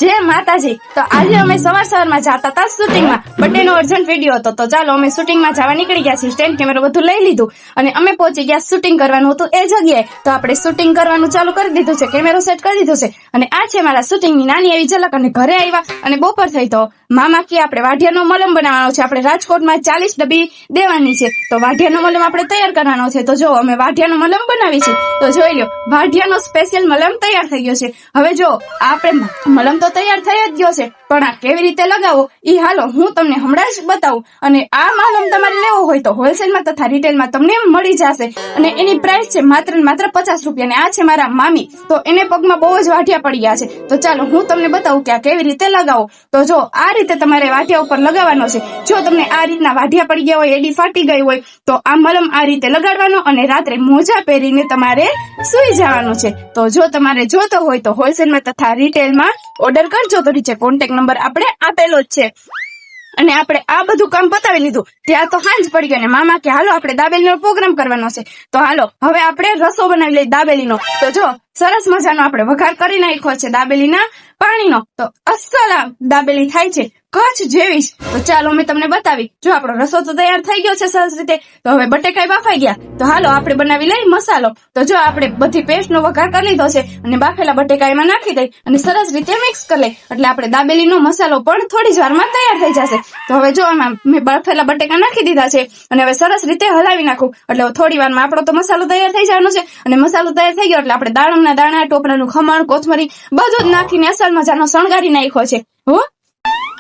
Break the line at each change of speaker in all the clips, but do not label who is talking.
જય માતાજી। તો આજે અમે સવારમાં જતા હતા શૂટિંગમાં, બર્થડે નો અર્જન્ટ વિડીયો હતો તો ચાલો અમે શૂટિંગમાં જવા નીકળી ગયા છીએ। સ્ટેન્ડ કેમેરો બધું લઈ લીધું અને અમે પહોંચી ગયા શૂટિંગ કરવાનું હતું એ જગ્યાએ। તો આપણે શૂટિંગ કરવાનું ચાલુ કરી દીધું છે, કેમેરો સેટ કરી દીધો છે અને આ છે મારા શૂટિંગની નાની એવી ઝલક। અને ઘરે આવ્યા અને બપોર થઈ તો મામા કે આપણે વાઢિયાનો મલમ બનાવવાનો છે। આપણે રાજકોટમાં 40 ડબ્બી દેવાની છે તો વાઢિયાનો મલમ આપણે તૈયાર કરવાનો છે। તો જો અમે વાઢિયાનો મલમ બનાવી છે તો જોઈ લો, વાઢિયાનો સ્પેશિયલ મલમ તૈયાર થઈ ગયો છે। હવે જો આપણે મલમ તો તૈયાર થઈ જ ગયો છે, પણ આ કેવી રીતે લગાવો ઈ હાલો હું તમને હમણાં જ બતાવું। અને આ મલમ તમારે લેવો હોય તો હોલસેલમાં તથા રિટેલમાં તમને મળી જશે અને એની પ્રાઇસ છે માત્ર 50 રૂપિયા। અને આ છે મારા મામી, તો એને પગમાં બહુ જ વાઢિયા પડી ગયા છે તો ચાલો હું તમને બતાવું કે આ કેવી રીતે લગાવો। તો જો આ રીતે તમારે વાઢિયા ઉપર લગાવવાનો છે। જો તમને આ રીતના વાઢિયા પડી ગયા હોય, એડી ફાટી ગઈ હોય તો આ મલમ આ રીતે લગાડવાનો અને રાત્રે મોજા પહેરીને તમારે સુઈ જવાનું છે। તો જો તમારે જોતો હોય તો હોલસેલમાં તથા રિટેલમાં ઓર્ડર કરજો। તો નીચે કોન્ટેક્ટ નંબર આપણે આપેલો જ છે। અને આપણે આ બધું કામ પતાવી લીધું ત્યાં તો સાંજ પડી ગઈ અને મામા કે હાલો આપણે દાબેલીનો પ્રોગ્રામ કરવાનો છે। તો હાલો હવે આપણે રસો બનાવી લઈએ દાબેલીનો। તો જો સરસ મજાનો આપણે વઘાર કરી નાખ્યો છે દાબેલીના પાણીનો, તો અસલ દાબેલી થાય છે કચ્છ જેવી જ। તો ચાલો મેં તમને બતાવી, જો આપણો રસો તો તૈયાર થઈ ગયો છે સરસ રીતે। તો હવે બટેકાઈ બાફાઈ ગયા તો હાલો આપણે બનાવી લઈ મસાલો। તો જો આપણે બધી પેસ્ટનો વઘાર કરી લીધો છે અને બાફેલા બટેકાઈમાં નાખી દઈ અને સરસ રીતે મિક્સ કરી લઈ એટલે આપણે દાબેલીનો મસાલો પણ થોડી જ વારમાં તૈયાર થઈ જશે। તો હવે જો આમાં મેં બાફેલા બટેકા નાખી દીધા છે અને હવે સરસ રીતે હલાવી નાખું એટલે થોડી વારમાં આપણો તો મસાલો તૈયાર થઈ જવાનો છે। અને મસાલો તૈયાર થઈ ગયો એટલે આપણે દાડમના દાણા, ટોપરાનું ખમણ, કોથમરી બધું જ નાખીને અસલ મજાનો શણગારી નાખ્યો છે હો।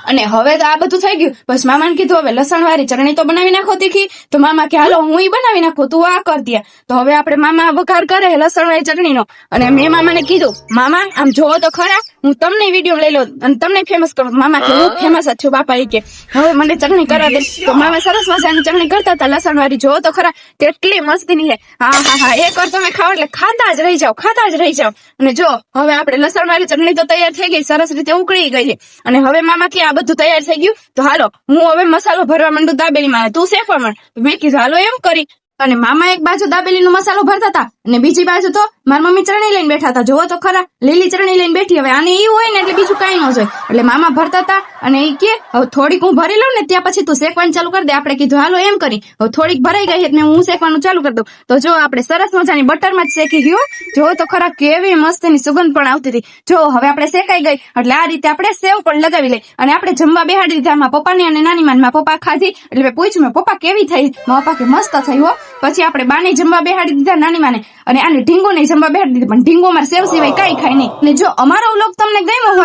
અને હવે તો આ બધું થઈ ગયું, બસ મામાને કીધું હવે લસણ વાળી ચટણી તો બનાવી નાખો તીખી। તો મામા કે હાલો હું બનાવી નાખું, તું આ કર દે। તો હવે આપણે મામા વઘાર કરે લસણ વાળી ચટણીનો અને મેં મામાને કીધું મામા આમ જોવો તો ખરા, હું તમને વિડીયો લઈ લો અને તમને ફેમસ કરું। મામા કે હું ફેમસ જ છું બાપા, કે હવે મને ચટણી કરવા દે। તો મામા સરસ મજાની ચટણી કરતા હતા લસણ વાળી, જોવો તો ખરા કેટલી મસ્તીની છે। હા એક વાર તમે ખાઓ એટલે ખાતા જ રહી જાઓ। અને જો હવે આપણે લસણ વાળી ચટણી તો તૈયાર થઈ ગઈ, સરસ રીતે ઉકળી ગઈ છે। અને હવે મામા કે આ બધું તૈયાર થઈ ગયું તો હાલો હું હવે મસાલો ભરવા માંડું દાબેલીમાં, તું શેફર માંડ। મેં કીધું હાલો એમ કરી અને મામા એક બાજુ દાબેલીનો મસાલો ભરતા હતા અને બીજી બાજુ તો મારા મમ્મી ચટણી લઈને બેઠા હતા। જોવો તો ખરા લીલી ચટણી લઈને બેઠી। હવે આને ઈ હોય ને એટલે બીજું કઈ ન જોઈએ એટલે મામા ભરતા હતા અને ઈ કે હવે થોડીક હું ભરી લઉં ને ત્યાં પછી તું શેકવાનું ચાલુ કરી દે। આપણે કીધું હાલો એમ કરી, હવે થોડીક ભરાઈ ગઈ એટલે હું શેકવાનું ચાલુ કરી દઉં। તો જો આપણે સરસ મજાની બટરમાં જ શેકી ગયું, જોવો તો ખરા કેવી મસ્તીની સુગંધ પણ આવતી હતી। જો હવે આપણે શેકાઈ ગઈ એટલે આ રીતે આપણે સેવ પણ લગાવી લઈ અને આપણે જમવા બેહાડી દીધા। મારા પપ્પાની અને નાની માં, મારા પપ્પા ખાધી એટલે મેં પૂછ્યું મેં પપ્પા કેવી થઈ, મારા પપ્પા કે મસ્ત થઈ હો। પછી આપણે બાને જમવા બેહાડી દીધા નાની માને અને આને ઢીંગો ને જમવા બેહાડી દીધા, પણ ઢીંગો મારે સેવ સિવાય કઈ ખાય નહીં। અને જો અમારો વ્લોગ તમને ગમ્યો હોય